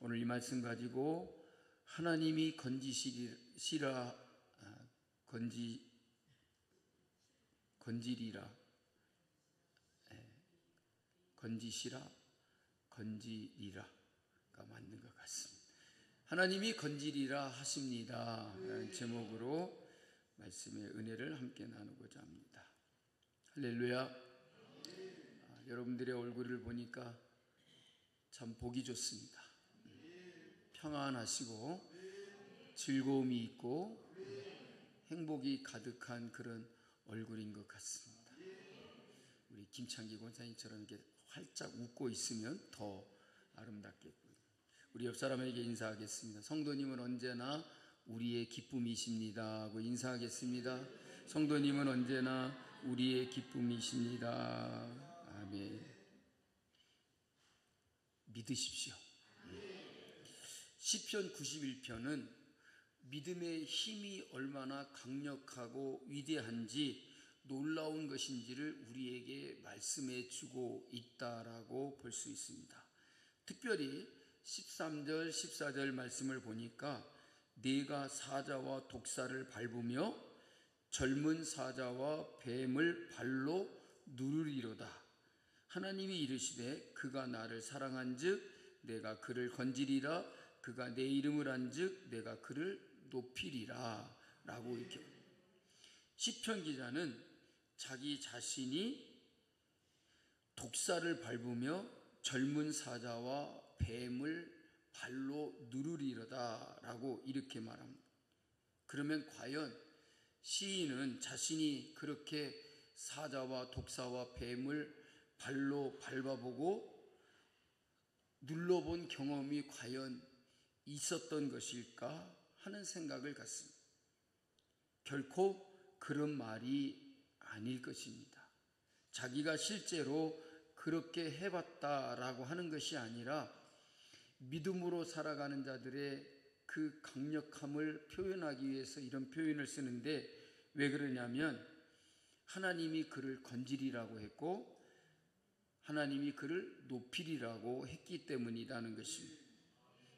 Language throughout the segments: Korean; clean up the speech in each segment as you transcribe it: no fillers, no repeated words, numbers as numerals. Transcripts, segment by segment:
오늘 이 말씀 가지고 하나님이 건지리라가 맞는 것 같습니다. 하나님이 건지리라 하십니다 라는 제목으로 말씀의 은혜를 함께 나누고자 합니다. 할렐루야. 여러분들의 얼굴을 보니까 참 보기 좋습니다. 평안하시고 즐거움이 있고 행복이 가득한 그런 얼굴인 것 같습니다. 우리 김창기 권사님처럼 이렇게 활짝 웃고 있으면 더 아름답겠고요. 우리 옆 사람에게 인사하겠습니다. 성도님은 언제나 우리의 기쁨이십니다 하고 인사하겠습니다. 성도님은 언제나 우리의 기쁨이십니다. 아멘. 믿으십시오. 시편 91편은 믿음의 힘이 얼마나 강력하고 위대한지 놀라운 것인지를 우리에게 말씀해 주고 있다라고 볼 수 있습니다. 특별히 13절, 14절 말씀을 보니까 네가 사자와 독사를 밟으며 젊은 사자와 뱀을 발로 누르리로다. 하나님이 이르시되 그가 나를 사랑한즉 내가 그를 건지리라. 그가 내 이름을 안즉 내가 그를 높이리라 라고 이렇게 시편 기자는 자기 자신이 독사를 밟으며 젊은 사자와 뱀을 발로 누르리로다 라고 이렇게 말합니다. 그러면 과연 시인은 자신이 그렇게 사자와 독사와 뱀을 발로 밟아보고 눌러본 경험이 과연 있었던 것일까 하는 생각을 갖습니다. 결코 그런 말이 아닐 것입니다. 자기가 실제로 그렇게 해봤다라고 하는 것이 아니라 믿음으로 살아가는 자들의 그 강력함을 표현하기 위해서 이런 표현을 쓰는데, 왜 그러냐면 하나님이 그를 건지리라고 했고 하나님이 그를 높이리라고 했기 때문이라는 것입니다.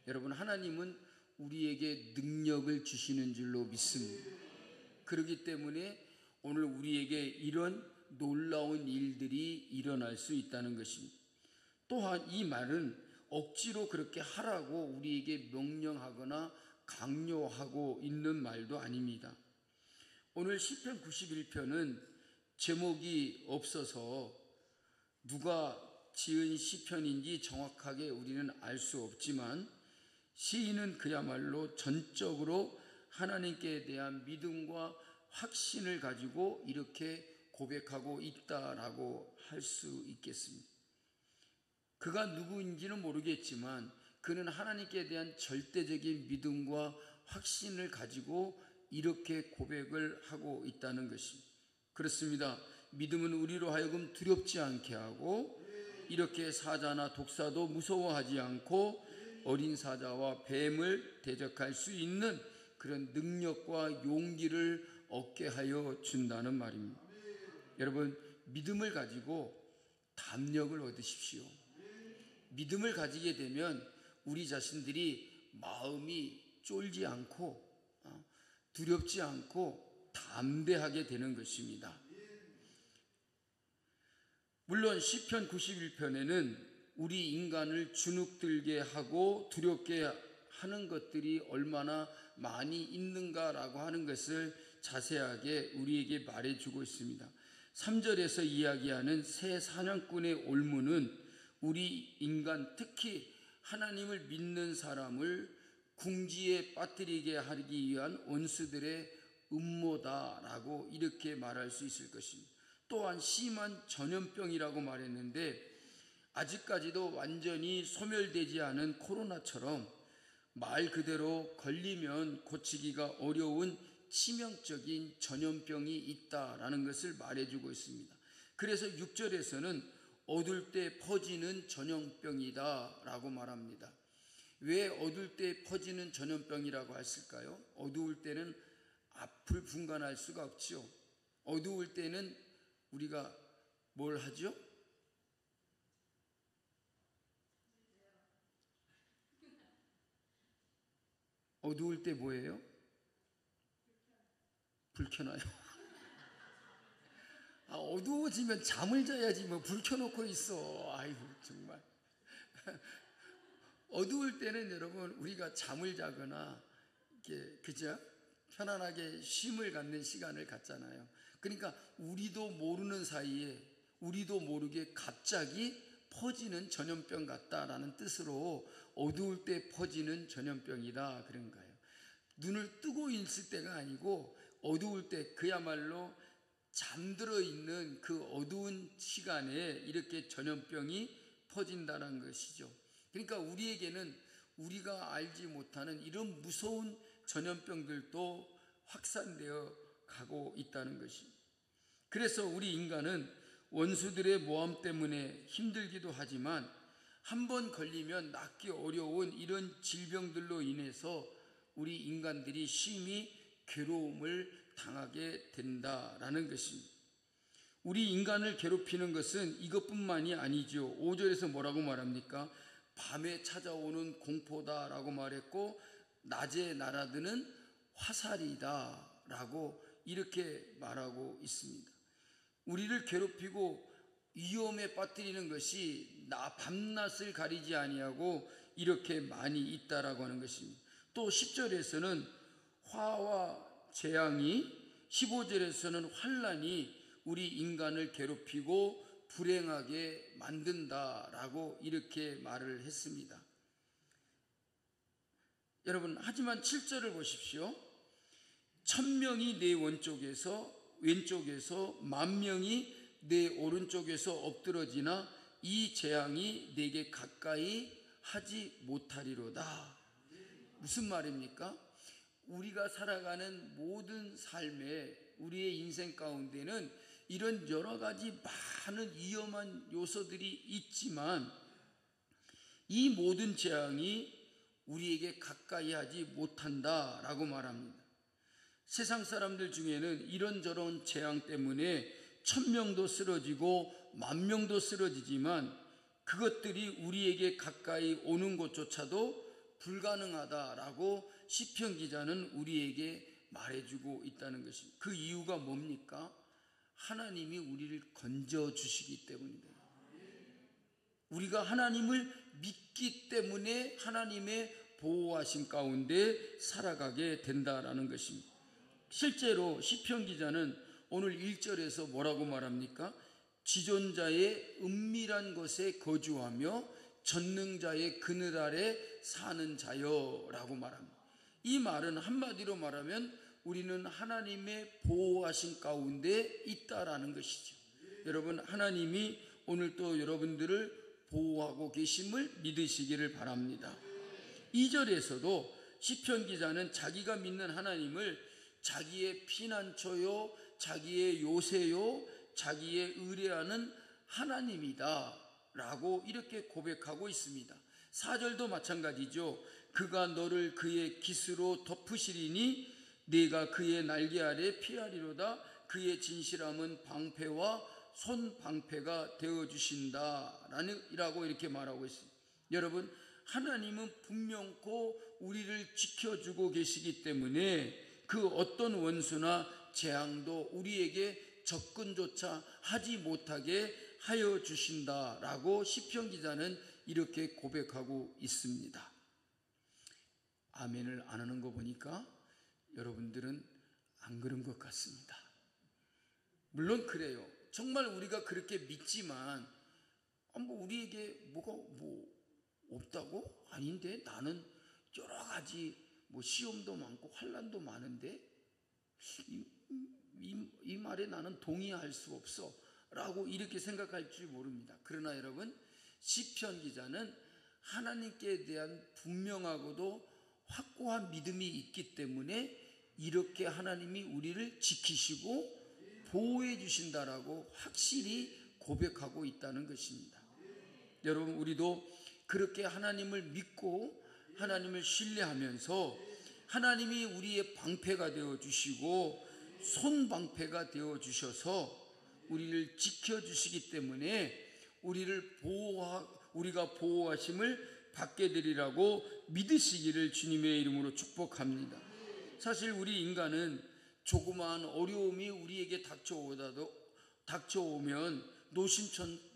여러분, 하나님은 우리에게 능력을 주시는 줄로 믿습니다. 그렇기 때문에 오늘 우리에게 이런 놀라운 일들이 일어날 수 있다는 것입니다. 또한 이 말은 억지로 그렇게 하라고 우리에게 명령하거나 강요하고 있는 말도 아닙니다. 오늘 시편 91편은 제목이 없어서 누가 지은 시편인지 정확하게 우리는 알 수 없지만 시인은 그야말로 전적으로 하나님께 대한 믿음과 확신을 가지고 이렇게 고백하고 있다라고 할 수 있겠습니다. 그가 누구인지는 모르겠지만 그는 하나님께 대한 절대적인 믿음과 확신을 가지고 이렇게 고백을 하고 있다는 것입니다. 그렇습니다. 믿음은 우리로 하여금 두렵지 않게 하고 이렇게 사자나 독사도 무서워하지 않고 어린 사자와 뱀을 대적할 수 있는 그런 능력과 용기를 얻게 하여 준다는 말입니다. 여러분, 믿음을 가지고 담력을 얻으십시오. 믿음을 가지게 되면 우리 자신들이 마음이 쫄지 않고 두렵지 않고 담대하게 되는 것입니다. 물론 시편 91편에는 우리 인간을 주눅들게 하고 두렵게 하는 것들이 얼마나 많이 있는가라고 하는 것을 자세하게 우리에게 말해주고 있습니다. 3절에서 이야기하는 새 사냥꾼의 올무는 우리 인간, 특히 하나님을 믿는 사람을 궁지에 빠뜨리게 하기 위한 원수들의 음모다라고 이렇게 말할 수 있을 것입니다. 또한 심한 전염병이라고 말했는데 아직까지도 완전히 소멸되지 않은 코로나처럼 말 그대로 걸리면 고치기가 어려운 치명적인 전염병이 있다라는 것을 말해주고 있습니다. 그래서 6절에서는 어두울 때 퍼지는 전염병이다 라고 말합니다. 왜 어두울 때 퍼지는 전염병이라고 했을까요? 어두울 때는 앞을 분간할 수가 없죠. 어두울 때는 우리가 뭘 하죠? 어두울 때 뭐예요? 불 켜놔요. 어두워지면 잠을 자야지 뭐 불 켜놓고 있어. 아이고 정말. 어두울 때는 여러분 우리가 잠을 자거나 이렇게 그죠? 편안하게 쉼을 갖는 시간을 갖잖아요. 그러니까 우리도 모르는 사이에 우리도 모르게 갑자기 퍼지는 전염병 같다라는 뜻으로 어두울 때 퍼지는 전염병이다 그런 거예요. 눈을 뜨고 있을 때가 아니고 어두울 때 그야말로 잠들어 있는 그 어두운 시간에 이렇게 전염병이 퍼진다는 것이죠. 그러니까 우리에게는 우리가 알지 못하는 이런 무서운 전염병들도 확산되어 가고 있다는 것입니다. 그래서 우리 인간은 원수들의 모함 때문에 힘들기도 하지만 한번 걸리면 낫기 어려운 이런 질병들로 인해서 우리 인간들이 심히 괴로움을 당하게 된다라는 것입니다. 우리 인간을 괴롭히는 것은 이것뿐만이 아니죠. 5절에서 뭐라고 말합니까? 밤에 찾아오는 공포다라고 말했고 낮에 날아드는 화살이다라고 이렇게 말하고 있습니다. 우리를 괴롭히고 위험에 빠뜨리는 것이 밤낮을 가리지 아니하고 이렇게 많이 있다라고 하는 것입니다. 또 10절에서는 화와 재앙이, 15절에서는 환난이 우리 인간을 괴롭히고 불행하게 만든다라고 이렇게 말을 했습니다. 여러분, 하지만 7절을 보십시오. 1000명이 내 왼쪽에서 10,000명이 내 오른쪽에서 엎드러지나 이 재앙이 내게 가까이 하지 못하리로다. 무슨 말입니까? 우리가 살아가는 모든 삶에 우리의 인생 가운데는 이런 여러 가지 많은 위험한 요소들이 있지만 이 모든 재앙이 우리에게 가까이 하지 못한다라고 말합니다. 세상 사람들 중에는 이런저런 재앙 때문에 1000명도 쓰러지고 10,000명도 쓰러지지만 그것들이 우리에게 가까이 오는 것조차도 불가능하다라고 시편 기자는 우리에게 말해주고 있다는 것입니다. 그 이유가 뭡니까? 하나님이 우리를 건져주시기 때문입니다. 우리가 하나님을 믿기 때문에 하나님의 보호하심 가운데 살아가게 된다라는 것입니다. 실제로 시편 기자는 오늘 1절에서 뭐라고 말합니까? 지존자의 은밀한 곳에 거주하며 전능자의 그늘 아래 사는 자여라고 말합니다. 이 말은 한마디로 말하면 우리는 하나님의 보호하심 가운데 있다라는 것이죠. 여러분, 하나님이 오늘 또 여러분들을 보호하고 계심을 믿으시기를 바랍니다. 2절에서도 시편 기자는 자기가 믿는 하나님을 자기의 피난처요, 자기의 요새요, 자기의 의뢰하는 하나님이다 라고 이렇게 고백하고 있습니다. 4절도 마찬가지죠. 그가 너를 그의 깃으로 덮으시리니 네가 그의 날개 아래 피하리로다. 그의 진실함은 방패와 손방패가 되어주신다 라고 이렇게 말하고 있습니다. 여러분, 하나님은 분명코 우리를 지켜주고 계시기 때문에 그 어떤 원수나 재앙도 우리에게 접근조차 하지 못하게 하여 주신다라고 시편 기자는 이렇게 고백하고 있습니다. 아멘을 안 하는 거 보니까 여러분들은 안 그런 것 같습니다. 물론 그래요. 정말 우리가 그렇게 믿지만 우리에게 뭐가 없다고? 아닌데 나는 여러 가지 시험도 많고 환난도 많은데 이 말에 나는 동의할 수 없어 라고 이렇게 생각할지 모릅니다. 그러나 여러분, 시편 기자는 하나님께 대한 분명하고도 확고한 믿음이 있기 때문에 이렇게 하나님이 우리를 지키시고 보호해 주신다라고 확실히 고백하고 있다는 것입니다. 여러분, 우리도 그렇게 하나님을 믿고 하나님을 신뢰하면서 하나님이 우리의 방패가 되어주시고 손방패가 되어주셔서 우리를 지켜주시기 때문에 우리가 보호하심을 받게 되리라고 믿으시기를 주님의 이름으로 축복합니다. 사실 우리 인간은 조그마한 어려움이 우리에게 닥쳐오면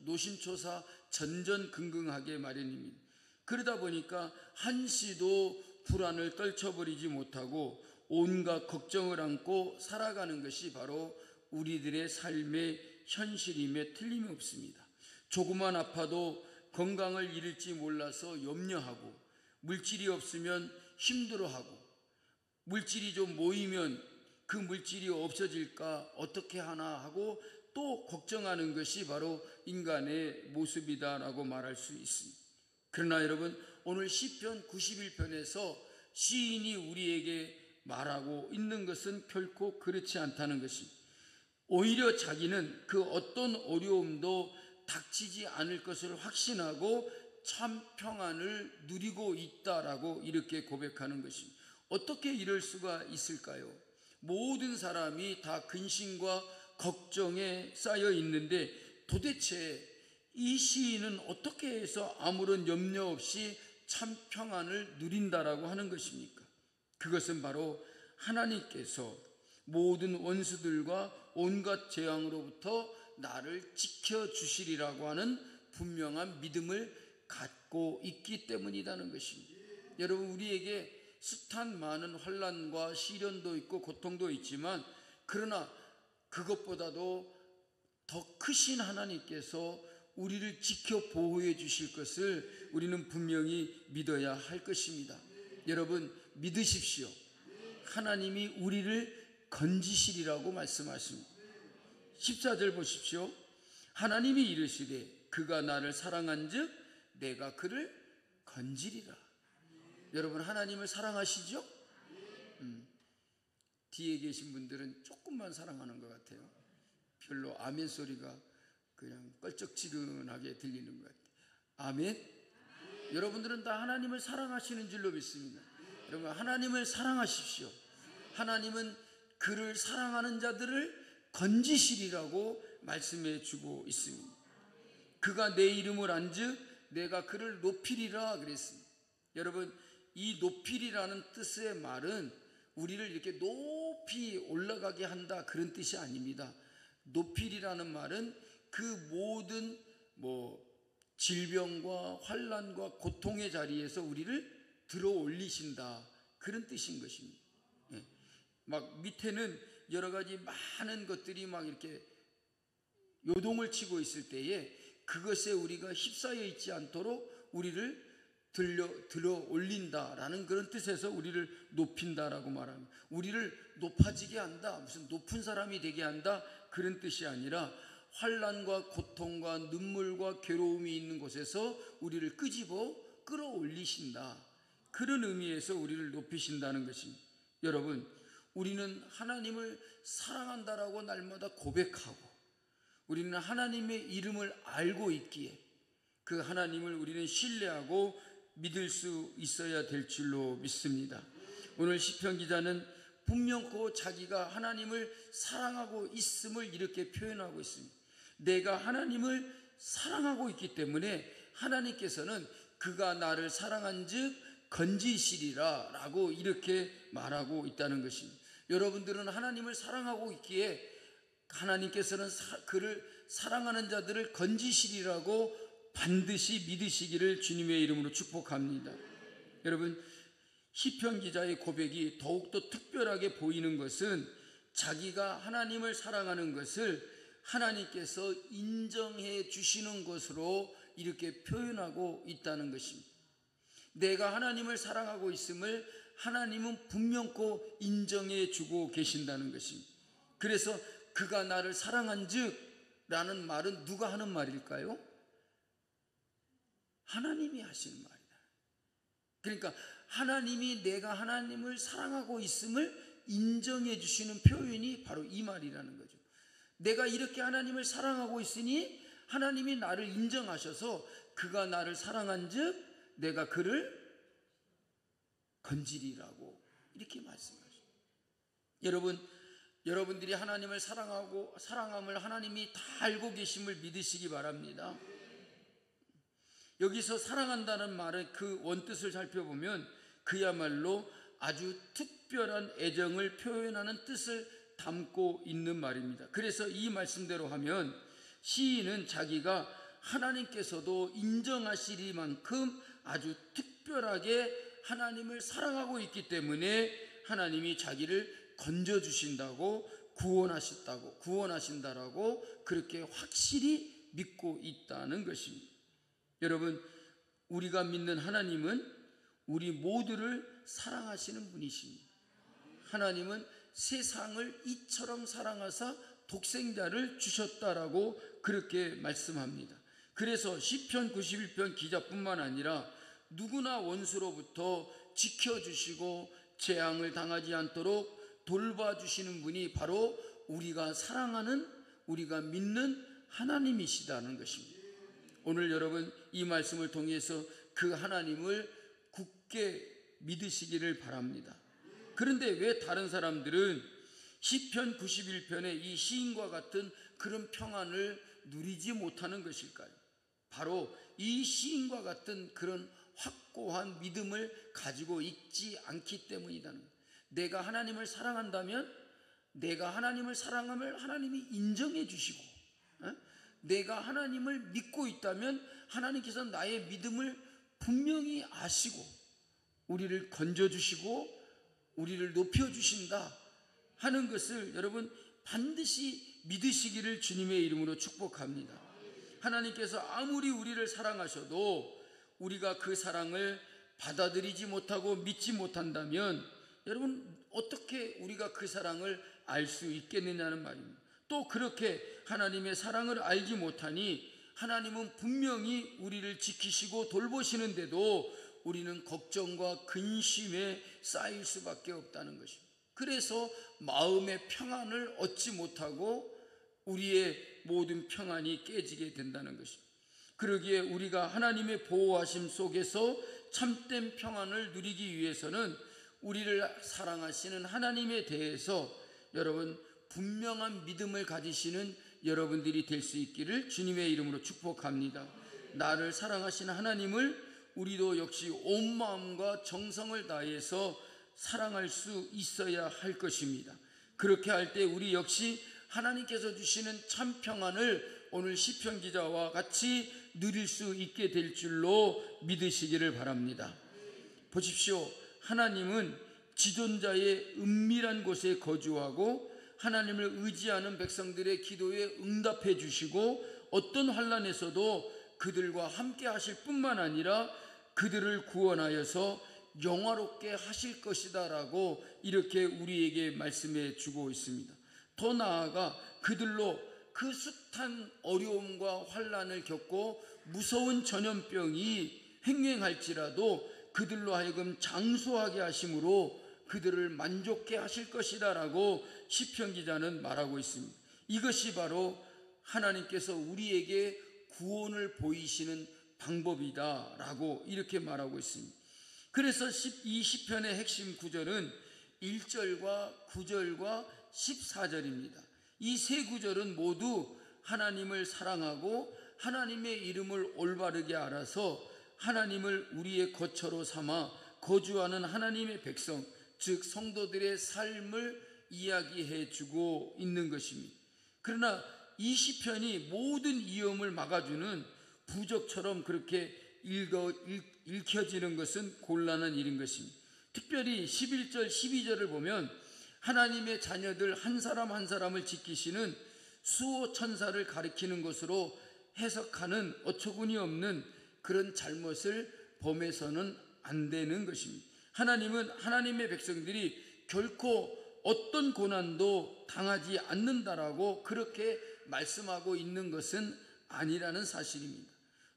노심초사 전전긍긍하게 마련입니다. 그러다 보니까 한시도 불안을 떨쳐버리지 못하고 온갖 걱정을 안고 살아가는 것이 바로 우리들의 삶의 현실임에 틀림없습니다. 조금만 아파도 건강을 잃을지 몰라서 염려하고, 물질이 없으면 힘들어하고, 물질이 좀 모이면 그 물질이 없어질까 어떻게 하나 하고 또 걱정하는 것이 바로 인간의 모습이다라고 말할 수 있습니다. 그러나 여러분, 오늘 시편 91편에서 시인이 우리에게 말하고 있는 것은 결코 그렇지 않다는 것입니다. 오히려 자기는 그 어떤 어려움도 닥치지 않을 것을 확신하고 참 평안을 누리고 있다라고 이렇게 고백하는 것입니다. 어떻게 이럴 수가 있을까요? 모든 사람이 다 근심과 걱정에 쌓여 있는데 도대체 이 시인은 어떻게 해서 아무런 염려 없이 참 평안을 누린다라고 하는 것입니까? 그것은 바로 하나님께서 모든 원수들과 온갖 재앙으로부터 나를 지켜주시리라고 하는 분명한 믿음을 갖고 있기 때문이라는 것입니다. 여러분, 우리에게 숱한 많은 환난과 시련도 있고 고통도 있지만, 그러나 그것보다도 더 크신 하나님께서 우리를 지켜 보호해 주실 것을 우리는 분명히 믿어야 할 것입니다. 여러분, 믿으십시오. 하나님이 우리를 건지시리라고 말씀하십니다. 14절 보십시오. 하나님이 이르시되 그가 나를 사랑한즉 내가 그를 건지리라. 여러분, 하나님을 사랑하시죠? 뒤에 계신 분들은 조금만 사랑하는 것 같아요. 별로 아멘 소리가 그냥 껄쩍지근하게 들리는 것 같아요. 아멘? 여러분들은 다 하나님을 사랑하시는 줄로 믿습니다. 여러분, 하나님을 사랑하십시오. 하나님은 그를 사랑하는 자들을 건지시리라고 말씀해 주고 있습니다. 그가 내 이름을 안즉 내가 그를 높이리라 그랬습니다. 여러분, 이 높이리라는 뜻의 말은 우리를 이렇게 높이 올라가게 한다 그런 뜻이 아닙니다. 높이리라는 말은 그 모든 질병과 환난과 고통의 자리에서 우리를 들어 올리신다 그런 뜻인 것입니다. 막 밑에는 여러 가지 많은 것들이 막 이렇게 요동을 치고 있을 때에 그것에 우리가 휩싸여 있지 않도록 우리를 들어 올린다라는 그런 뜻에서 우리를 높인다라고 말합니다. 우리를 높아지게 한다, 무슨 높은 사람이 되게 한다 그런 뜻이 아니라 환난과 고통과 눈물과 괴로움이 있는 곳에서 우리를 끄집어 끌어올리신다, 그런 의미에서 우리를 높이신다는 것입니다. 여러분, 우리는 하나님을 사랑한다라고 날마다 고백하고 우리는 하나님의 이름을 알고 있기에 그 하나님을 우리는 신뢰하고 믿을 수 있어야 될 줄로 믿습니다. 오늘 시편 기자는 분명코 자기가 하나님을 사랑하고 있음을 이렇게 표현하고 있습니다. 내가 하나님을 사랑하고 있기 때문에 하나님께서는 그가 나를 사랑한즉 건지시리라 라고 이렇게 말하고 있다는 것입니다. 여러분들은 하나님을 사랑하고 있기에 하나님께서는 그를 사랑하는 자들을 건지시리라고 반드시 믿으시기를 주님의 이름으로 축복합니다. 여러분, 시편 기자의 고백이 더욱더 특별하게 보이는 것은 자기가 하나님을 사랑하는 것을 하나님께서 인정해 주시는 것으로 이렇게 표현하고 있다는 것입니다. 내가 하나님을 사랑하고 있음을 하나님은 분명코 인정해 주고 계신다는 것입니다. 그래서 그가 나를 사랑한즉 라는 말은 누가 하는 말일까요? 하나님이 하시는 말이다. 그러니까 하나님이 내가 하나님을 사랑하고 있음을 인정해 주시는 표현이 바로 이 말이라는 거죠. 내가 이렇게 하나님을 사랑하고 있으니 하나님이 나를 인정하셔서 그가 나를 사랑한즉 내가 그를 건지리라고 이렇게 말씀하십니다. 여러분들이 하나님을 사랑함을 하나님이 다 알고 계심을 믿으시기 바랍니다. 여기서 사랑한다는 말의 그 원뜻을 살펴보면 그야말로 아주 특별한 애정을 표현하는 뜻을 담고 있는 말입니다. 그래서 이 말씀대로 하면 시인은 자기가 하나님께서도 인정하시리만큼 아주 특별하게 하나님을 사랑하고 있기 때문에 하나님이 자기를 건져주신다고 구원하신다라고 그렇게 확실히 믿고 있다는 것입니다. 여러분, 우리가 믿는 하나님은 우리 모두를 사랑하시는 분이십니다. 하나님은 세상을 이처럼 사랑하사 독생자를 주셨다라고 그렇게 말씀합니다. 그래서 시편 91편 기자뿐만 아니라 누구나 원수로부터 지켜주시고 재앙을 당하지 않도록 돌봐주시는 분이 바로 우리가 사랑하는, 우리가 믿는 하나님이시다는 것입니다. 오늘 여러분 이 말씀을 통해서 그 하나님을 굳게 믿으시기를 바랍니다. 그런데 왜 다른 사람들은 시편 91편의 이 시인과 같은 그런 평안을 누리지 못하는 것일까요? 바로 이 시인과 같은 그런 확고한 믿음을 가지고 있지 않기 때문이라는 거예요. 내가 하나님을 사랑한다면 내가 하나님을 사랑함을 하나님이 인정해 주시고, 내가 하나님을 믿고 있다면 하나님께서 나의 믿음을 분명히 아시고 우리를 건져주시고 우리를 높여주신다 하는 것을 여러분 반드시 믿으시기를 주님의 이름으로 축복합니다. 하나님께서 아무리 우리를 사랑하셔도 우리가 그 사랑을 받아들이지 못하고 믿지 못한다면 여러분 어떻게 우리가 그 사랑을 알 수 있겠느냐는 말입니다. 또 그렇게 하나님의 사랑을 알지 못하니 하나님은 분명히 우리를 지키시고 돌보시는데도 우리는 걱정과 근심에 쌓일 수밖에 없다는 것입니다. 그래서 마음의 평안을 얻지 못하고 우리의 모든 평안이 깨지게 된다는 것입니다. 그러기에 우리가 하나님의 보호하심 속에서 참된 평안을 누리기 위해서는 우리를 사랑하시는 하나님에 대해서 여러분 분명한 믿음을 가지시는 여러분들이 될 수 있기를 주님의 이름으로 축복합니다. 나를 사랑하시는 하나님을 우리도 역시 온 마음과 정성을 다해서 사랑할 수 있어야 할 것입니다. 그렇게 할 때 우리 역시 하나님께서 주시는 참 평안을 오늘 시편 기자와 같이 누릴 수 있게 될 줄로 믿으시기를 바랍니다. 보십시오. 하나님은 지존자의 은밀한 곳에 거주하고 하나님을 의지하는 백성들의 기도에 응답해 주시고 어떤 환난에서도 그들과 함께 하실 뿐만 아니라 그들을 구원하여서 영화롭게 하실 것이다 라고 이렇게 우리에게 말씀해 주고 있습니다. 더 나아가 그들로 그 숱한 어려움과 환난을 겪고 무서운 전염병이 횡행할지라도 그들로 하여금 장수하게 하심으로 그들을 만족케 하실 것이다 라고 시편 기자는 말하고 있습니다. 이것이 바로 하나님께서 우리에게 구원을 보이시는 방법이다 라고 이렇게 말하고 있습니다. 그래서 이 시편의 핵심 구절은 1절과 9절과 14절입니다. 이 세 구절은 모두 하나님을 사랑하고 하나님의 이름을 올바르게 알아서 하나님을 우리의 거처로 삼아 거주하는 하나님의 백성, 즉 성도들의 삶을 이야기해 주고 있는 것입니다. 그러나 이 시편이 모든 위험을 막아주는 부적처럼 그렇게 읽혀지는 것은 곤란한 일인 것입니다. 특별히 11절 12절을 보면 하나님의 자녀들 한 사람 한 사람을 지키시는 수호 천사를 가리키는 것으로 해석하는 어처구니 없는 그런 잘못을 범해서는 안 되는 것입니다. 하나님은 하나님의 백성들이 결코 어떤 고난도 당하지 않는다라고 그렇게 말씀하고 있는 것은 아니라는 사실입니다.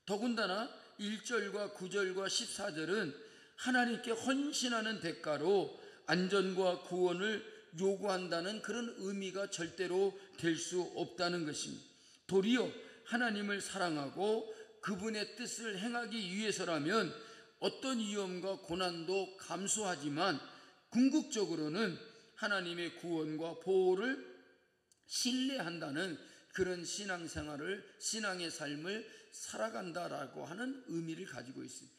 더군다나 1절과 9절과 14절은 하나님께 헌신하는 대가로 안전과 구원을 요구한다는 그런 의미가 절대로 될 수 없다는 것입니다. 도리어 하나님을 사랑하고 그분의 뜻을 행하기 위해서라면 어떤 위험과 고난도 감수하지만 궁극적으로는 하나님의 구원과 보호를 신뢰한다는 그런 신앙생활을, 신앙의 삶을 살아간다라고 하는 의미를 가지고 있습니다.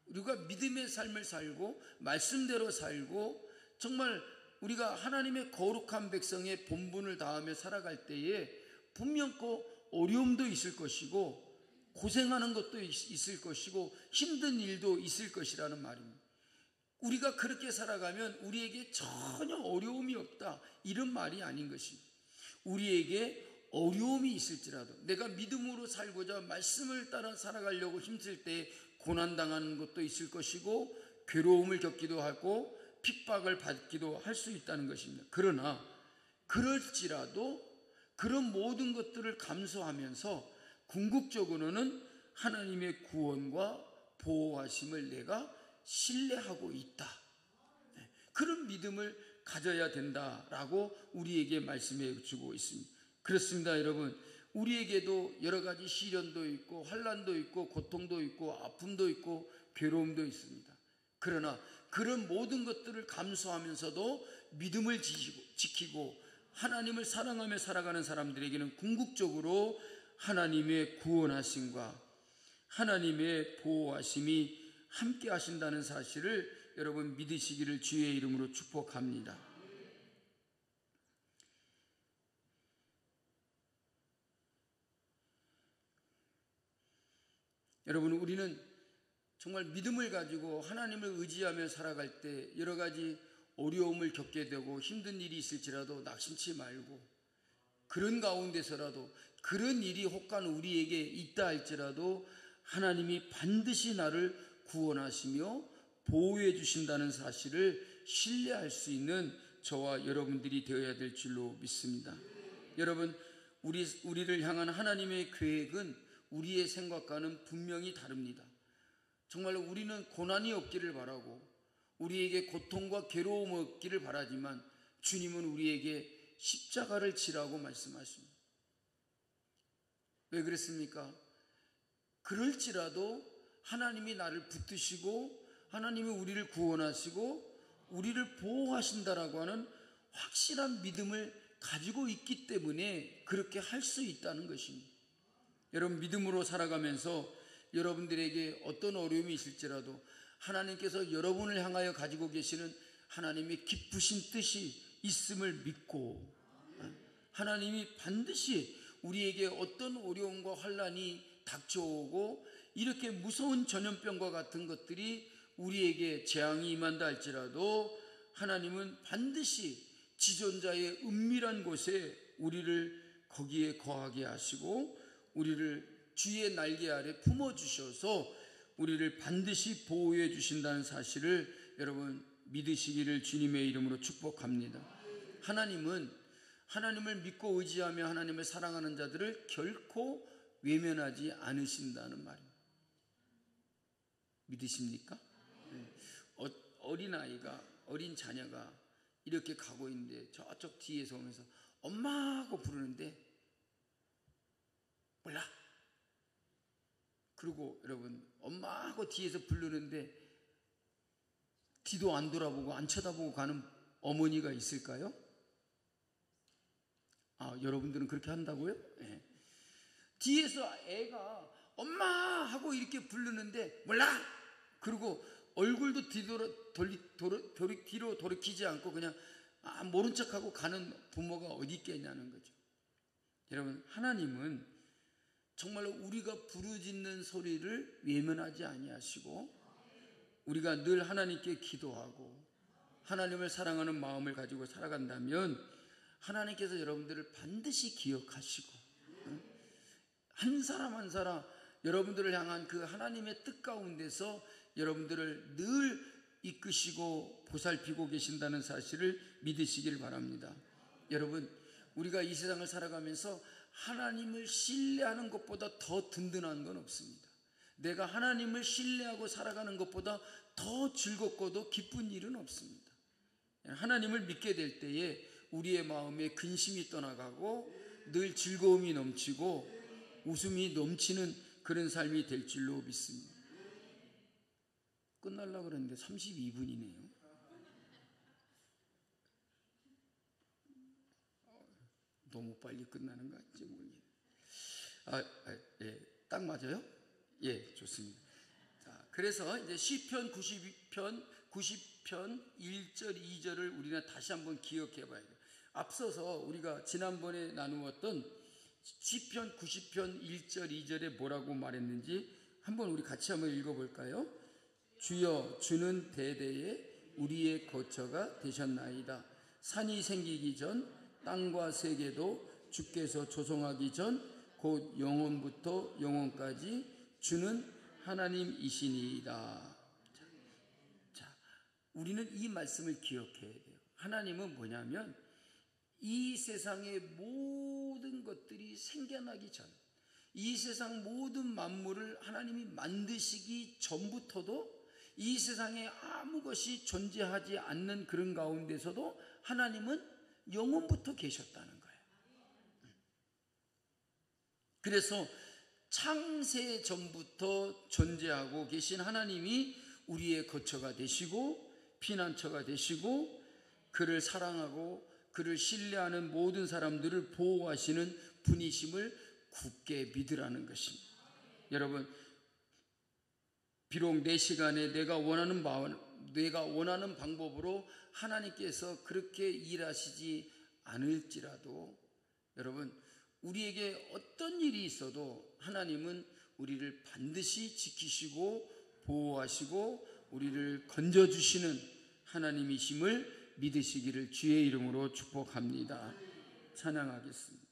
우리가 믿음의 삶을 살고 말씀대로 살고 정말 우리가 하나님의 거룩한 백성의 본분을 다하며 살아갈 때에 분명코 어려움도 있을 것이고 고생하는 것도 있을 것이고 힘든 일도 있을 것이라는 말입니다. 우리가 그렇게 살아가면 우리에게 전혀 어려움이 없다, 이런 말이 아닌 것입니다. 우리에게 어려움이 있을지라도 내가 믿음으로 살고자 말씀을 따라 살아가려고 힘쓸 때 고난당하는 것도 있을 것이고 괴로움을 겪기도 하고 핍박을 받기도 할 수 있다는 것입니다. 그러나 그럴지라도 그런 모든 것들을 감수하면서 궁극적으로는 하나님의 구원과 보호하심을 내가 신뢰하고 있다, 그런 믿음을 가져야 된다라고 우리에게 말씀해 주고 있습니다. 그렇습니다, 여러분. 우리에게도 여러 가지 시련도 있고 환난도 있고 고통도 있고 아픔도 있고 괴로움도 있습니다. 그러나 그런 모든 것들을 감수하면서도 믿음을 지키고 하나님을 사랑하며 살아가는 사람들에게는 궁극적으로 하나님의 구원하심과 하나님의 보호하심이 함께 하신다는 사실을 여러분 믿으시기를 주의 이름으로 축복합니다. 여러분, 우리는 정말 믿음을 가지고 하나님을 의지하며 살아갈 때 여러 가지 어려움을 겪게 되고 힘든 일이 있을지라도 낙심치 말고, 그런 가운데서라도 그런 일이 혹간 우리에게 있다 할지라도 하나님이 반드시 나를 구원하시며 보호해 주신다는 사실을 신뢰할 수 있는 저와 여러분들이 되어야 될 줄로 믿습니다. 여러분, 우리를 향한 하나님의 계획은 우리의 생각과는 분명히 다릅니다. 정말 우리는 고난이 없기를 바라고 우리에게 고통과 괴로움 없기를 바라지만 주님은 우리에게 십자가를 지라고 말씀하십니다. 왜 그랬습니까? 그럴지라도 하나님이 나를 붙드시고 하나님이 우리를 구원하시고 우리를 보호하신다라고 하는 확실한 믿음을 가지고 있기 때문에 그렇게 할 수 있다는 것입니다. 여러분, 믿음으로 살아가면서 여러분들에게 어떤 어려움이 있을지라도 하나님께서 여러분을 향하여 가지고 계시는 하나님의 기쁘신 뜻이 있음을 믿고, 하나님이 반드시 우리에게 어떤 어려움과 환난이 닥쳐오고 이렇게 무서운 전염병과 같은 것들이 우리에게 재앙이 임한다 할지라도 하나님은 반드시 지존자의 은밀한 곳에 우리를 거기에 거하게 하시고 우리를 주의 날개 아래 품어주셔서 우리를 반드시 보호해 주신다는 사실을 여러분 믿으시기를 주님의 이름으로 축복합니다. 하나님은 하나님을 믿고 의지하며 하나님을 사랑하는 자들을 결코 외면하지 않으신다는 말입니다. 믿으십니까? 어린아이가, 어린 자녀가 이렇게 가고 있는데 저쪽 뒤에서 오면서 엄마 하고 부르는데 몰라. 그리고 여러분, 엄마 하고 뒤에서 부르는데 뒤도 안 돌아보고 안 쳐다보고 가는 어머니가 있을까요? 여러분들은 그렇게 한다고요? 네. 뒤에서 애가 엄마 하고 이렇게 부르는데 몰라. 그리고 얼굴도 뒤로 돌이키지 않고 그냥 모른 척하고 가는 부모가 어디 있겠냐는 거죠. 여러분, 하나님은 정말로 우리가 부르짖는 소리를 외면하지 아니하시고 우리가 늘 하나님께 기도하고 하나님을 사랑하는 마음을 가지고 살아간다면 하나님께서 여러분들을 반드시 기억하시고 한 사람 한 사람 여러분들을 향한 그 하나님의 뜻 가운데서 여러분들을 늘 이끄시고 보살피고 계신다는 사실을 믿으시길 바랍니다. 여러분, 우리가 이 세상을 살아가면서 하나님을 신뢰하는 것보다 더 든든한 건 없습니다. 내가 하나님을 신뢰하고 살아가는 것보다 더 즐겁고도 기쁜 일은 없습니다. 하나님을 믿게 될 때에 우리의 마음에 근심이 떠나가고 늘 즐거움이 넘치고 웃음이 넘치는 그런 삶이 될 줄로 믿습니다. 끝날라 그랬는데 32분이네요. 너무 빨리 끝나는 거 같지 모르겠네. 예. 딱 맞아요? 예, 좋습니다. 자, 그래서 이제 시편 90편 1절 2절을 우리는 다시 한번 기억해 봐야 돼요. 앞서서 우리가 지난번에 나누었던 시편 90편 1절 2절에 뭐라고 말했는지 한번 우리 같이 한번 읽어볼까요? 주여, 주는 대대에 우리의 거처가 되셨나이다. 산이 생기기 전 땅과 세계도 주께서 조성하기 전 곧 영원부터 영원까지 주는 하나님이시니이다. 자, 우리는 이 말씀을 기억해야 돼요. 하나님은 뭐냐면 이 세상의 모든 것들이 생겨나기 전, 이 세상 모든 만물을 하나님이 만드시기 전부터도 이 세상에 아무 것이 존재하지 않는 그런 가운데서도 하나님은 영원부터 계셨다는 거예요. 그래서 창세 전부터 존재하고 계신 하나님이 우리의 거처가 되시고 피난처가 되시고 그를 사랑하고 그를 신뢰하는 모든 사람들을 보호하시는 분이심을 굳게 믿으라는 것입니다. 여러분, 비록 내 시간에 내가 원하는 방법으로 하나님께서 그렇게 일하시지 않을지라도 여러분, 우리에게 어떤 일이 있어도 하나님은 우리를 반드시 지키시고 보호하시고 우리를 건져주시는 하나님이심을 믿으시기를 주의 이름으로 축복합니다. 찬양하겠습니다.